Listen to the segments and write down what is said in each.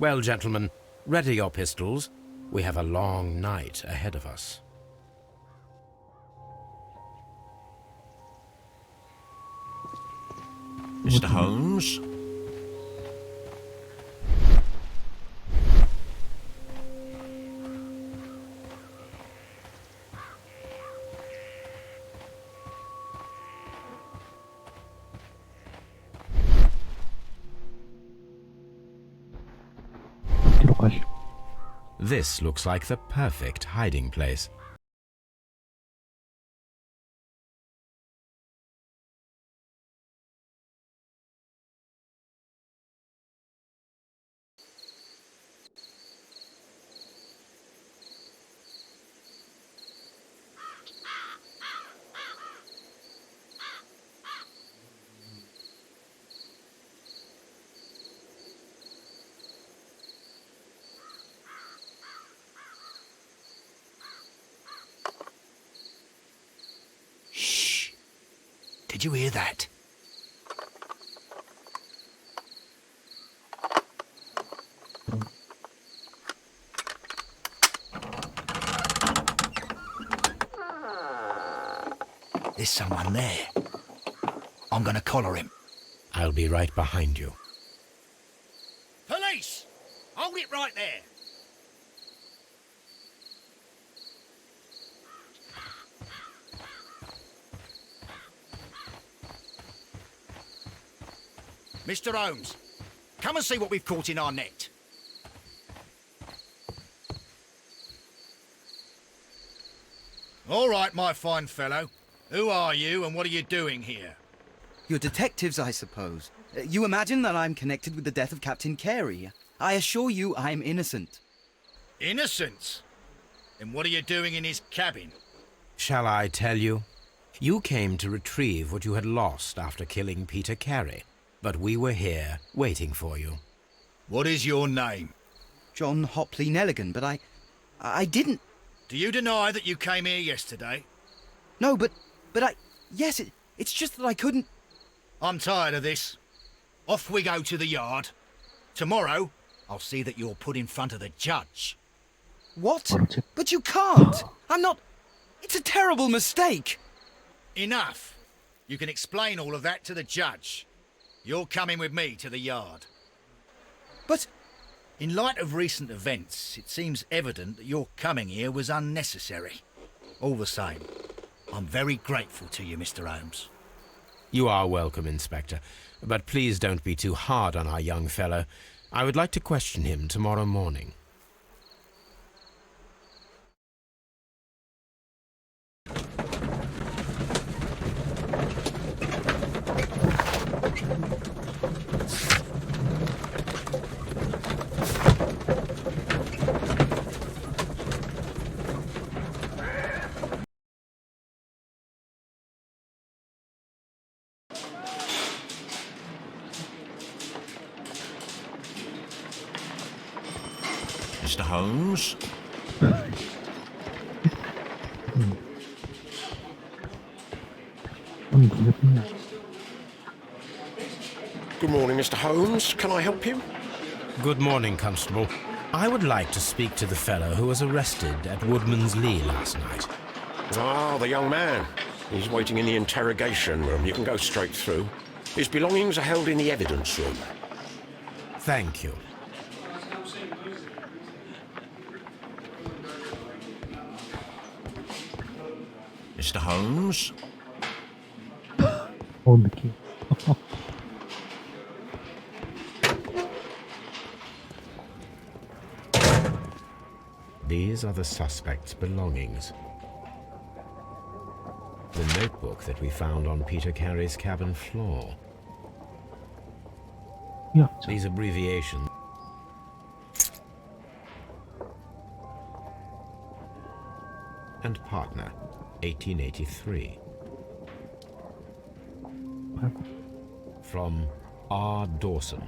Well, gentlemen, ready your pistols. We have a long night ahead of us. Mr. Holmes? This looks like the perfect hiding place. Did you hear that? There's someone there. I'm gonna collar him. I'll be right behind you. Police! Hold it right there. Mr. Holmes, come and see what we've caught in our net. All right, my fine fellow. Who are you and what are you doing here? You're detectives, I suppose. You imagine that I'm connected with the death of Captain Carey. I assure you I'm innocent. Innocent? Then what are you doing in his cabin? Shall I tell you? You came to retrieve what you had lost after killing Peter Carey, but we were here waiting for you. What is your name? John Hopley Nelligan, but I didn't... Do you deny that you came here yesterday? No, but yes, it's just that I couldn't... I'm tired of this. Off we go to the yard. Tomorrow, I'll see that you're put in front of the judge. What? But you can't! I'm not... It's a terrible mistake! Enough! You can explain all of that to the judge. You're coming with me to the yard. But... In light of recent events, it seems evident that your coming here was unnecessary. All the same, I'm very grateful to you, Mr. Holmes. You are welcome, Inspector, but please don't be too hard on our young fellow. I would like to question him tomorrow morning. Mr. Holmes? Good morning, Mr. Holmes. Can I help you? Good morning, Constable. I would like to speak to the fellow who was arrested at Woodman's Lee last night. Ah, the young man. He's waiting in the interrogation room. You can go straight through. His belongings are held in the evidence room. Thank you. Mr. Holmes? Hold the key. These are the suspect's belongings. The notebook that we found on Peter Carey's cabin floor. Yeah. These abbreviations. And partner, 1883. From R. Dawson.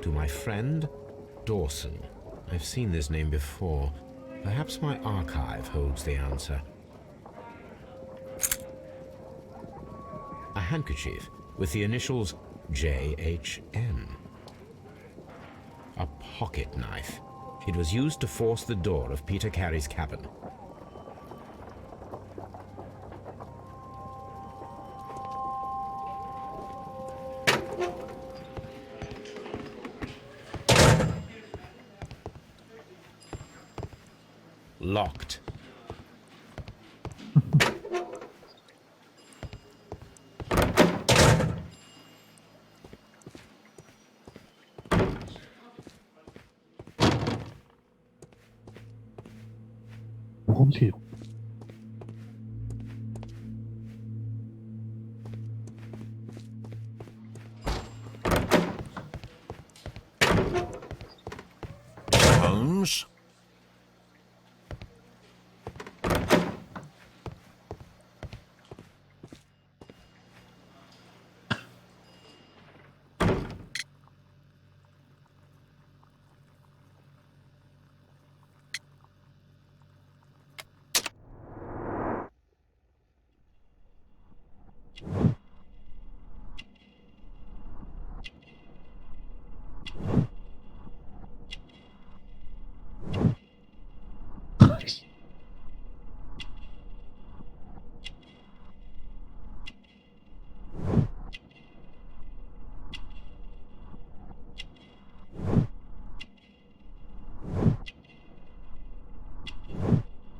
To my friend, Dawson. I've seen this name before. Perhaps my archive holds the answer. a handkerchief with the initials JHN. A pocket knife. It was used to force the door of Peter Carey's cabin. Locked. 모범수요. Holmes?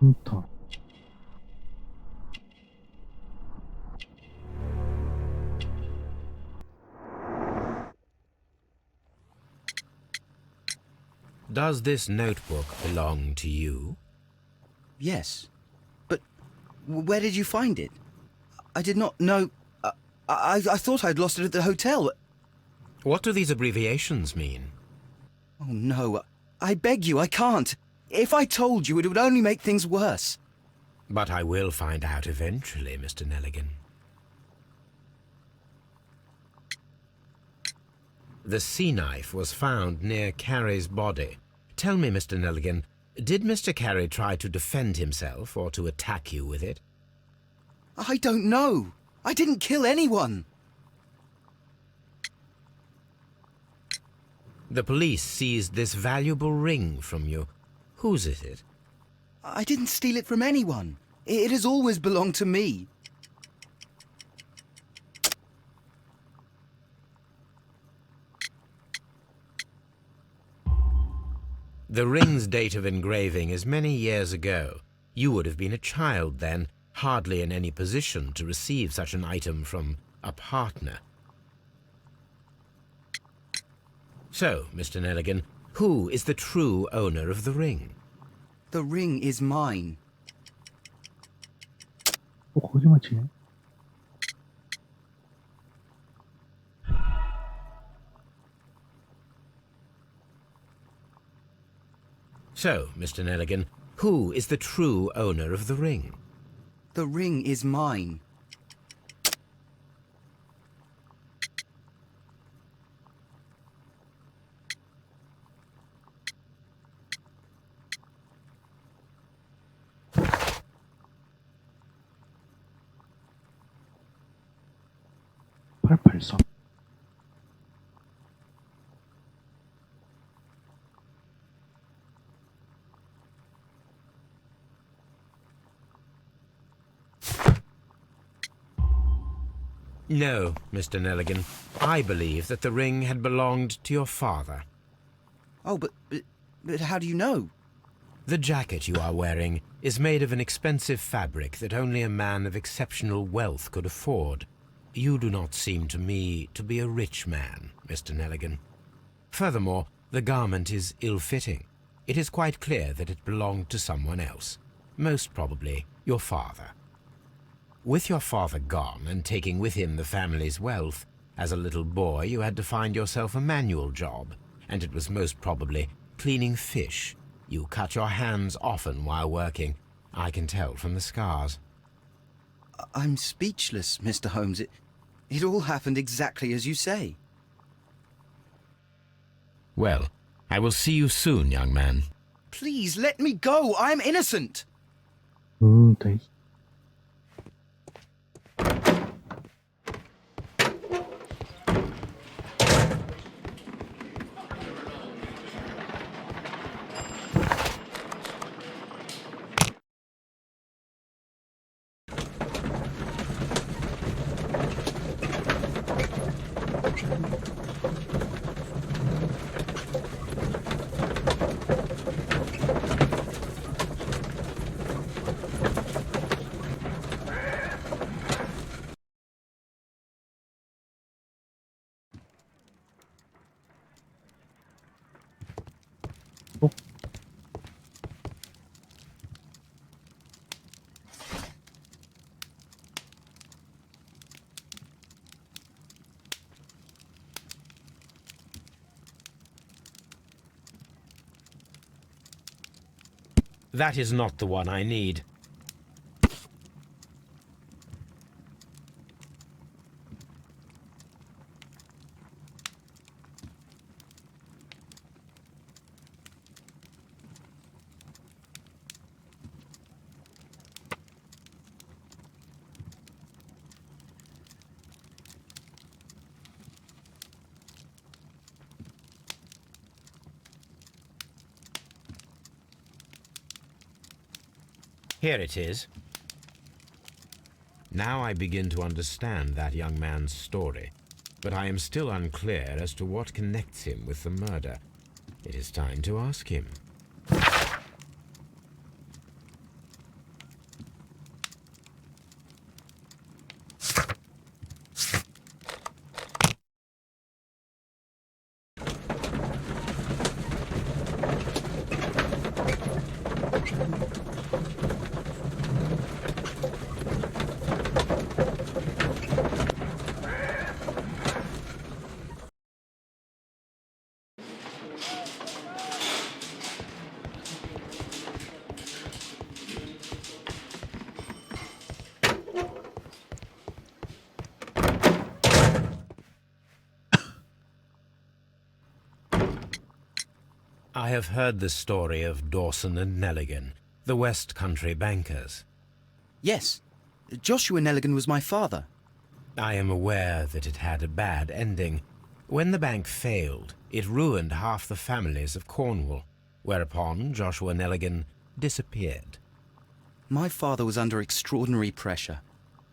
컴퓨터. Does this notebook belong to you? Yes. But where did you find it? I did not know... I thought I'd lost it at the hotel. What do these abbreviations mean? Oh, no. I beg you, I can't. If I told you, it would only make things worse. But I will find out eventually, Mr. Nelligan. The sea knife was found near Carey's body. Tell me, Mr. Nelligan, did Mr. Carey try to defend himself or to attack you with it? I don't know. I didn't kill anyone. The police seized this valuable ring from you. Whose is it? I didn't steal it from anyone. It has always belonged to me. The ring's date of engraving is many years ago. You would have been a child then, hardly in any position to receive such an item from a partner. So, Mr. Nelligan, who is the true owner of the ring? The ring is mine. 거짓말 치네. So, Mr. Nelligan, who is the true owner of the ring? The ring is mine. 팔팔삼. No, Mr. Nelligan. I believe that the ring had belonged to your father. Oh, but how do you know? The jacket you are wearing is made of an expensive fabric that only a man of exceptional wealth could afford. You do not seem to me to be a rich man, Mr. Nelligan. Furthermore, the garment is ill-fitting. It is quite clear that it belonged to someone else, most probably your father. With your father gone and taking with him the family's wealth, as a little boy you had to find yourself a manual job, and it was most probably cleaning fish. You cut your hands often while working. I can tell from the scars. I'm speechless, Mr. Holmes. It all happened exactly as you say. Well, I will see you soon, young man. Please, let me go. I'm innocent. 네. That is not the one I need. Here it is. Now I begin to understand that young man's story, but I am still unclear as to what connects him with the murder. It is time to ask him. I have heard the story of Dawson and Nelligan, the West Country bankers. Yes, Joshua Nelligan was my father. I am aware that it had a bad ending. When the bank failed, it ruined half the families of Cornwall, whereupon Joshua Nelligan disappeared. My father was under extraordinary pressure.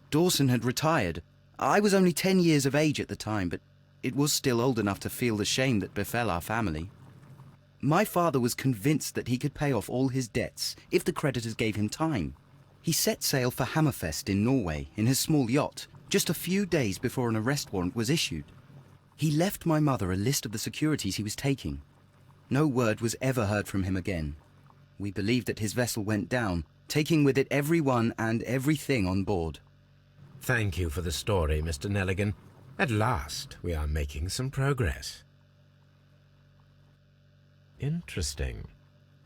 Dawson had retired. I was only 10 years of age at the time, but it was still old enough to feel the shame that befell our family. My father was convinced that he could pay off all his debts if the creditors gave him time. He set sail for Hammerfest in Norway in his small yacht just a few days before an arrest warrant was issued. He left my mother a list of the securities he was taking. No word was ever heard from him again. We believe that his vessel went down, taking with it everyone and everything on board. Thank you for the story, Mr. Nelligan. At last, we are making some progress. Interesting.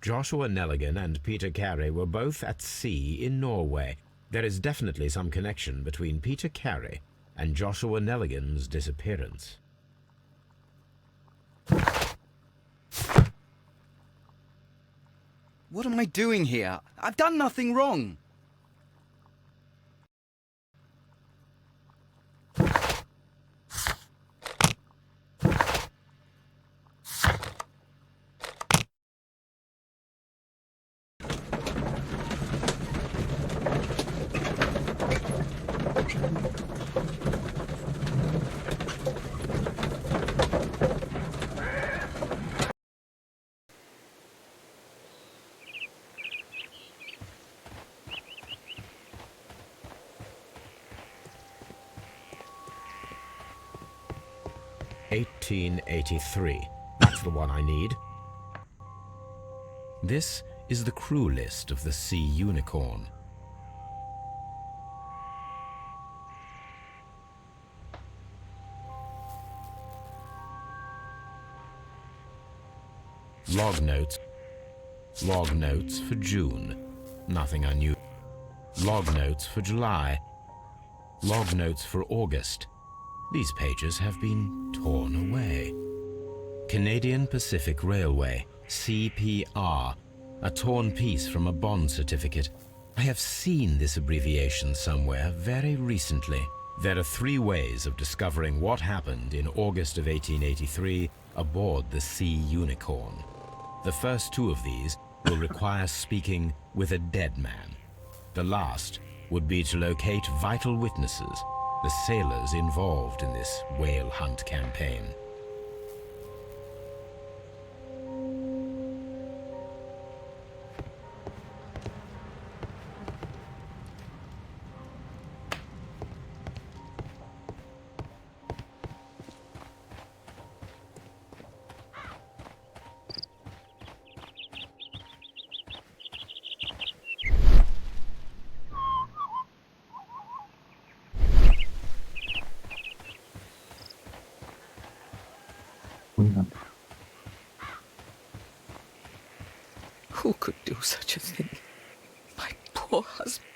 Joshua Nelligan and Peter Carey were both at sea in Norway. There is definitely some connection between Peter Carey and Joshua Nelligan's disappearance. What am I doing here? I've done nothing wrong. "1883. That's the one I need. This is the crew list of the Sea Unicorn. Log notes. Log notes for June. Nothing unusual. Log notes for July. Log notes for August. These pages have been torn away. Canadian Pacific Railway, CPR, a torn piece from a bond certificate. I have seen this abbreviation somewhere very recently. There are 3 ways of discovering what happened in August of 1883 aboard the Sea Unicorn. The first 2 of these will require speaking with a dead man. The last would be to locate vital witnesses, the sailors involved in this whale hunt campaign. Who could do such a thing? My poor husband.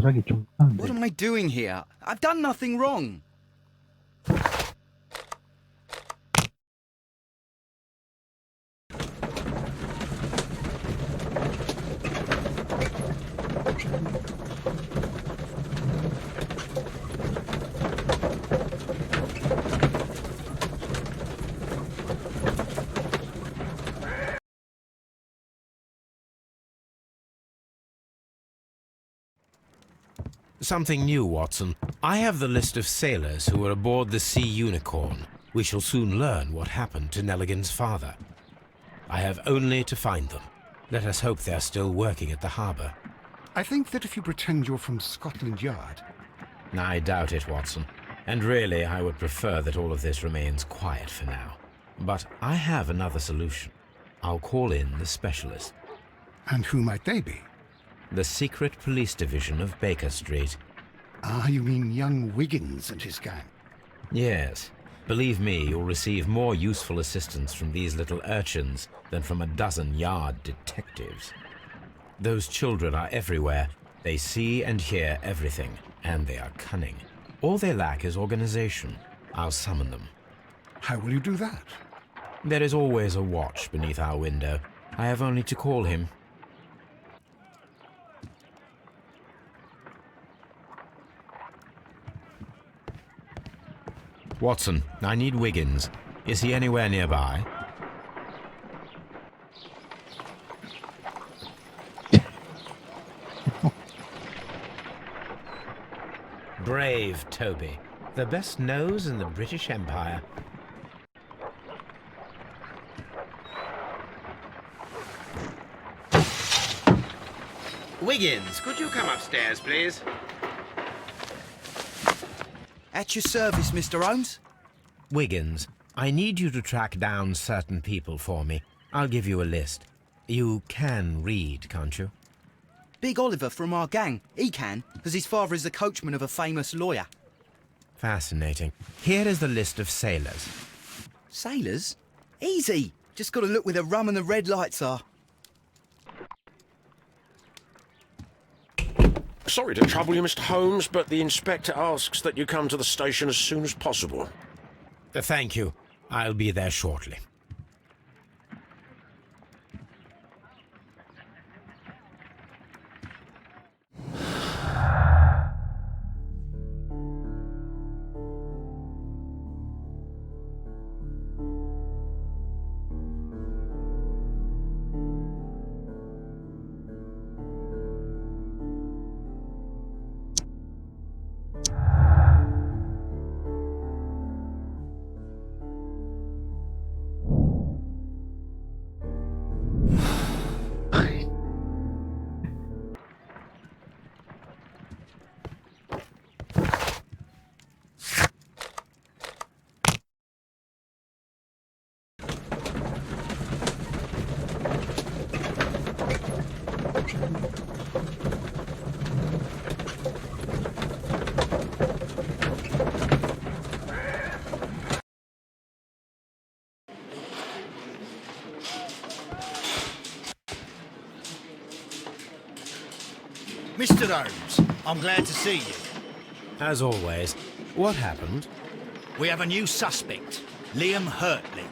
도자기 좀 What 이상한데. am I doing here? I've done nothing wrong. Something new, Watson. I have the list of sailors who were aboard the Sea Unicorn. We shall soon learn what happened to Nelligan's father. I have only to find them. Let us hope they're still working at the harbour. I think that if you pretend you're from Scotland Yard... I doubt it, Watson. And really, I would prefer that all of this remains quiet for now. But I have another solution. I'll call in the specialist. And who might they be? The secret police division of Baker Street. Ah, you mean young Wiggins and his gang? Yes. Believe me, you'll receive more useful assistance from these little urchins than from a dozen yard detectives. Those children are everywhere. They see and hear everything, and they are cunning. All they lack is organization. I'll summon them. How will you do that? There is always a watch beneath our window. I have only to call him. Watson, I need Wiggins. Is he anywhere nearby? Brave Toby. The best nose in the British Empire. Wiggins, could you come upstairs, please? At your service, Mr. Holmes. Wiggins, I need you to track down certain people for me. I'll give you a list. You can read, can't you? Big Oliver from our gang. He can, because his father is the coachman of a famous lawyer. Fascinating. Here is the list of sailors. Sailors? Easy. Just got to look where the rum and the red lights are. Sorry to trouble you, Mr. Holmes, but the inspector asks that you come to the station as soon as possible. Thank you. I'll be there shortly. Mr. Holmes, I'm glad to see you. As always, what happened? We have a new suspect, Liam Hurtley.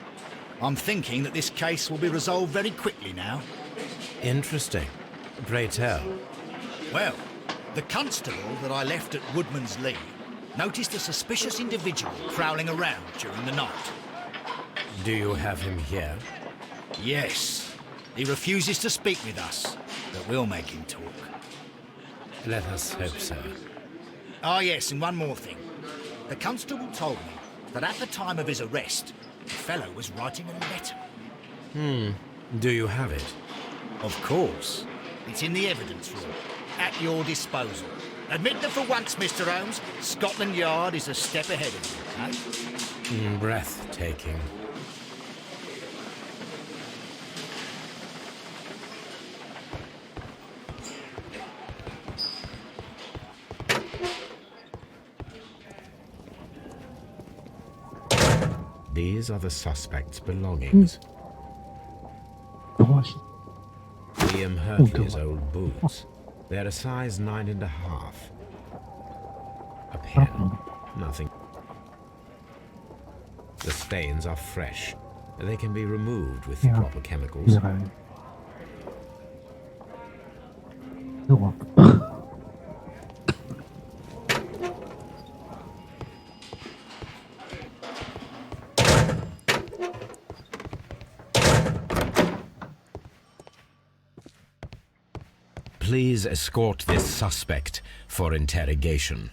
I'm thinking that this case will be resolved very quickly now. Interesting. Pray tell. Well, the constable that I left at Woodman's Lee noticed a suspicious individual prowling around during the night. Do you have him here? Yes. He refuses to speak with us, but we'll make him talk. Let us hope so. Ah, yes, and one more thing. The constable told me that at the time of his arrest, the fellow was writing a letter. Do you have it? Of course. It's in the evidence room, at your disposal. Admit that for once, Mr. Holmes, Scotland Yard is a step ahead of you, eh? Breathtaking. These are the suspect's belongings. 영화시. Liam Hurtley's old boots. They're a size 9.5. A pen. Nothing. The stains are fresh. They can be removed with the Yeah. proper chemicals. 내가 이거 Please escort this suspect for interrogation.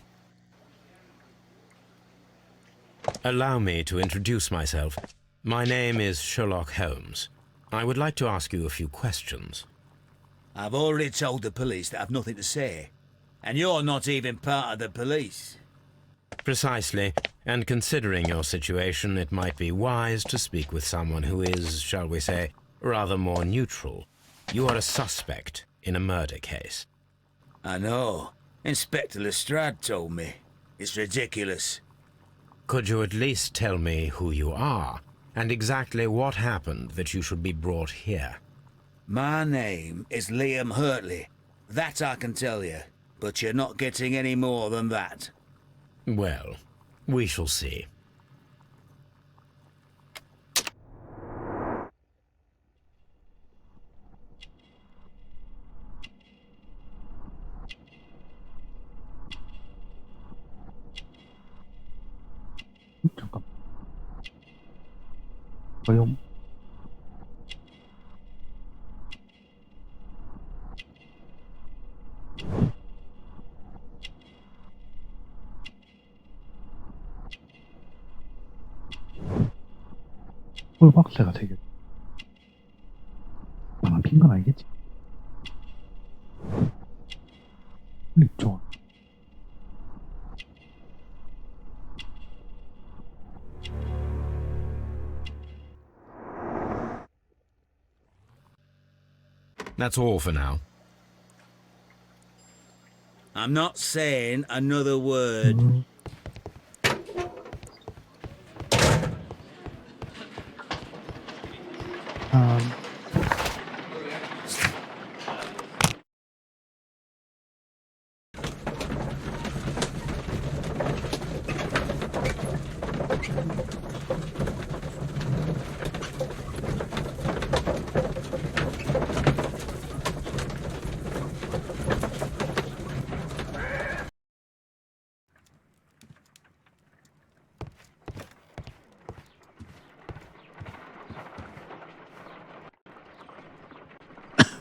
Allow me to introduce myself. My name is Sherlock Holmes. I would like to ask you a few questions. I've already told the police that I've nothing to say. And you're not even part of the police. Precisely, and considering your situation, it might be wise to speak with someone who is, shall we say, rather more neutral. You are a suspect in a murder case. I know. Inspector Lestrade told me. It's ridiculous. Could you at least tell me who you are, and exactly what happened that you should be brought here? My name is Liam Hurtley. That I can tell you. But you're not getting any more than that. Well, we shall see. 잠깐. 과연 홀박새가 되게 안 핀 건 아니겠지? 클릭 좋아. That's all for now. I'm not saying another word.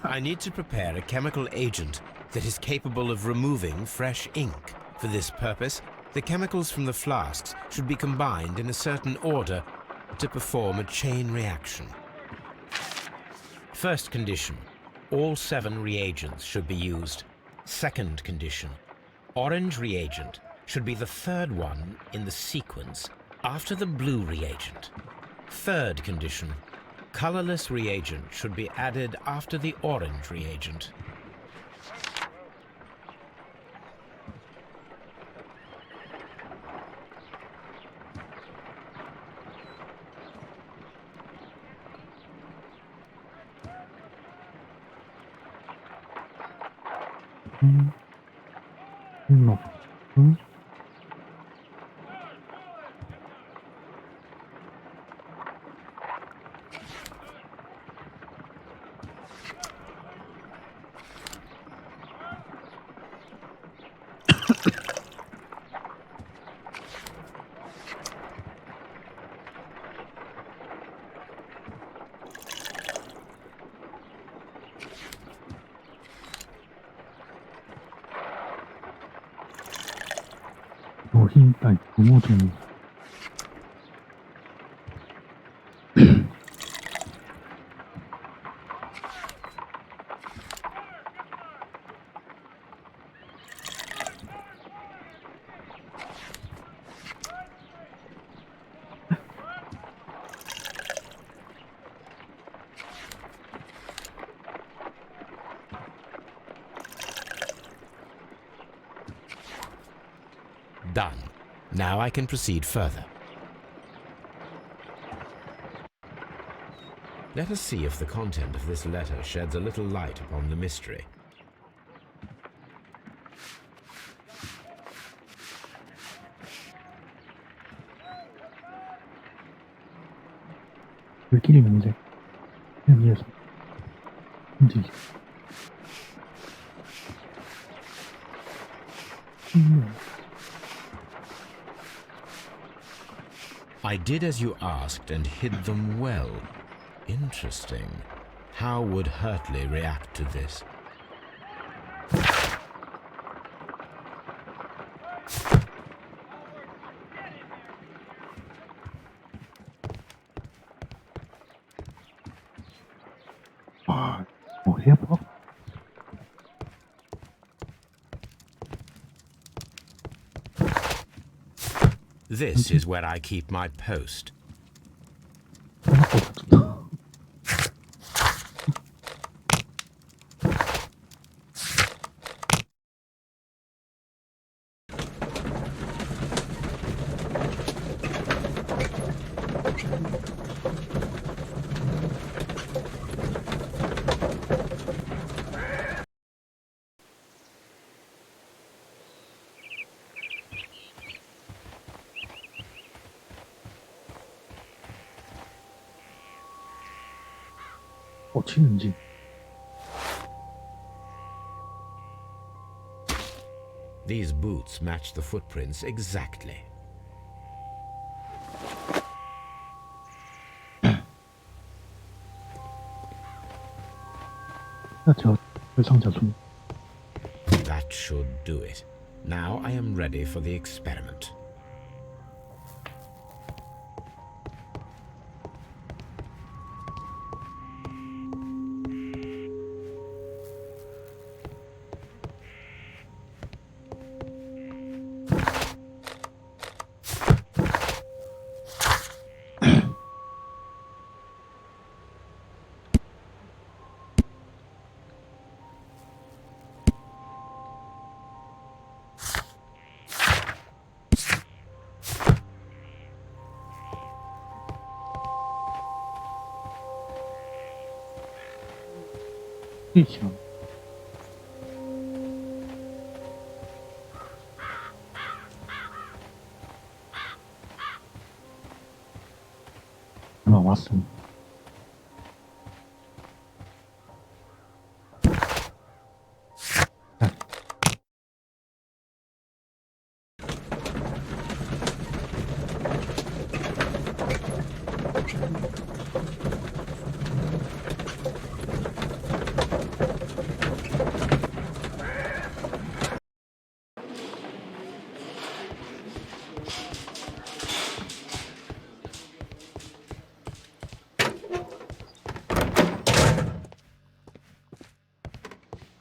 I need to prepare a chemical agent that is capable of removing fresh ink. For this purpose, the chemicals from the flasks should be combined in a certain order to perform a chain reaction. First condition, all 7 reagents should be used. Second condition, orange reagent should be the third one in the sequence after the blue reagent. Third condition, colorless reagent should be added after the orange reagent. no. 노흰딸 부모중 Done. Now I can proceed further. Let us see if the content of this letter sheds a little light upon the mystery. 불길이 문제. 위에서 움직이. I did as you asked and hid them well. Interesting. How would Hurtley react to this? 아, 뭐 해봐? This is where I keep my post. 생각보다 좋다. 치는지. These boots match the footprints exactly. 저 상자 좀. That should do it. Now I am ready for the experiment. 희귀한. 왔습니다.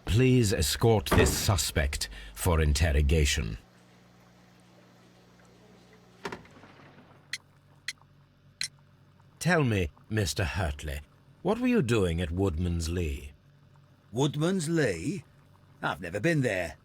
Please escort this suspect for interrogation. Tell me, Mr. Hurtley, what were you doing at Woodman's Lee? Woodman's Lee? I've never been there.